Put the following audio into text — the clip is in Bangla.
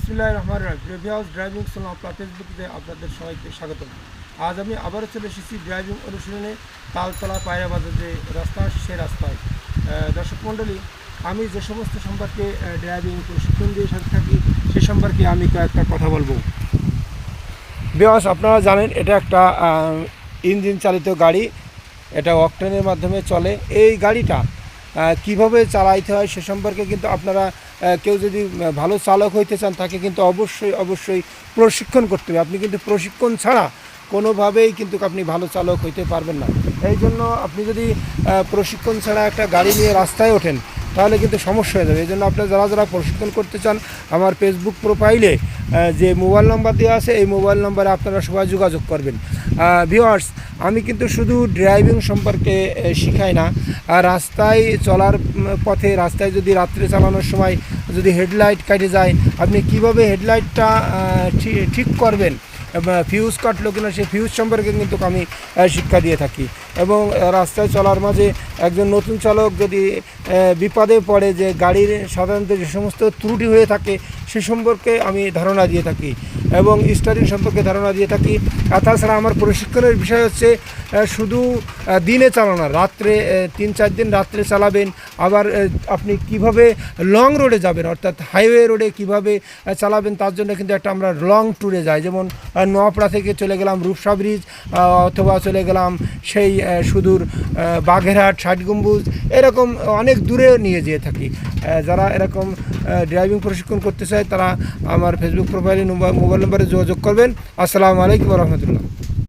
বিসমিল্লাহির রহমানির রহিম। প্রিভিয়াস ড্রাইভিং স্কুল আপনার ফেসবুকে আপনাদের সবাইকে স্বাগতম। আজ আমি আবারও চলে এসেছি ড্রাইভিং অনুশীলনে তালতলা পায়রা বাজার যে রাস্তা সে রাস্তায়। দর্শক মণ্ডলী, আমি যে সমস্ত সম্পর্কে ড্রাইভিং প্রশিক্ষণ দিয়ে সাথে থাকি সে সম্পর্কে আমি কয়েকটা কথা বলবো। বিকজ আপনারা জানেন এটা একটা ইঞ্জিন চালিত গাড়ি, এটা অকটেনের মাধ্যমে চলে। এই গাড়িটা কিভাবে চালাইতে হয় সে সম্পর্কে কিন্তু আপনারা কেউ যদি ভালো চালক হইতে চান তাকে কিন্তু অবশ্যই প্রশিক্ষণ করতে হবে। আপনি কিন্তু প্রশিক্ষণ ছাড়া কোনোভাবেই কিন্তু আপনি ভালো চালক হইতে পারবেন না। এই জন্য আপনি যদি প্রশিক্ষণ ছাড়া একটা গাড়ি নিয়ে রাস্তায় ওঠেন তাহলে কিন্তু সমস্যা হয়ে যাবে। এই জন্য আপনারা যারা প্রশিক্ষণ করতে চান আমার ফেসবুক প্রোফাইলে যে মোবাইল নাম্বার দেওয়া আছে এই মোবাইল নাম্বারে আপনারা সবাই যোগাযোগ করবেন। ভিউয়ার্স, আমি কিন্তু শুধু ড্রাইভিং সম্পর্কে শিখাই না, রাস্তায় চলার পথে রাস্তায় যদি রাত্রে চালানোর সময় যদি হেডলাইট কেটে যায় আপনি কিভাবে হেডলাইটটা ঠিক করবেন, ফিউজ কাটলো কিনা সেই ফিউজ সম্পর্কে কিন্তু আমি শিক্ষা দিয়ে থাকি। এবং রাস্তায় চলার মাঝে একজন নতুন চালক যদি বিপদে পড়ে যে গাড়ির সাধারণত যে সমস্ত ত্রুটি হয়ে থাকে সে সম্পর্কে আমি ধারণা দিয়ে থাকি এবং স্টারিং সম্পর্কে ধারণা দিয়ে থাকি। তাছাড়া আমার প্রশিক্ষণের বিষয় হচ্ছে শুধু দিনে চালানো, রাত্রে 3-4 দিন রাত্রে চালাবেন। আবার আপনি কিভাবে লং রোডে যাবেন অর্থাৎ হাইওয়ে রোডে কিভাবে চালাবেন তার জন্য কিন্তু একটা আমরা লং ট্যুরে যাই। যেমন নোয়াপাড়া থেকে চলে গেলাম রূপসা ব্রিজ, অথবা চলে গেলাম সেই সুদূর বাঘেরহাট, ষাট গম্বুজ, এরকম অনেক দূরে নিয়ে যেয়ে থাকি। যারা এরকম ড্রাইভিং প্রশিক্ষণ করতে চায় তারা আমার ফেসবুক প্রোফাইলে মোবাইল নম্বরে যোগাযোগ করবেন। আসসালামু আলাইকুম রহমতুল্লাহ।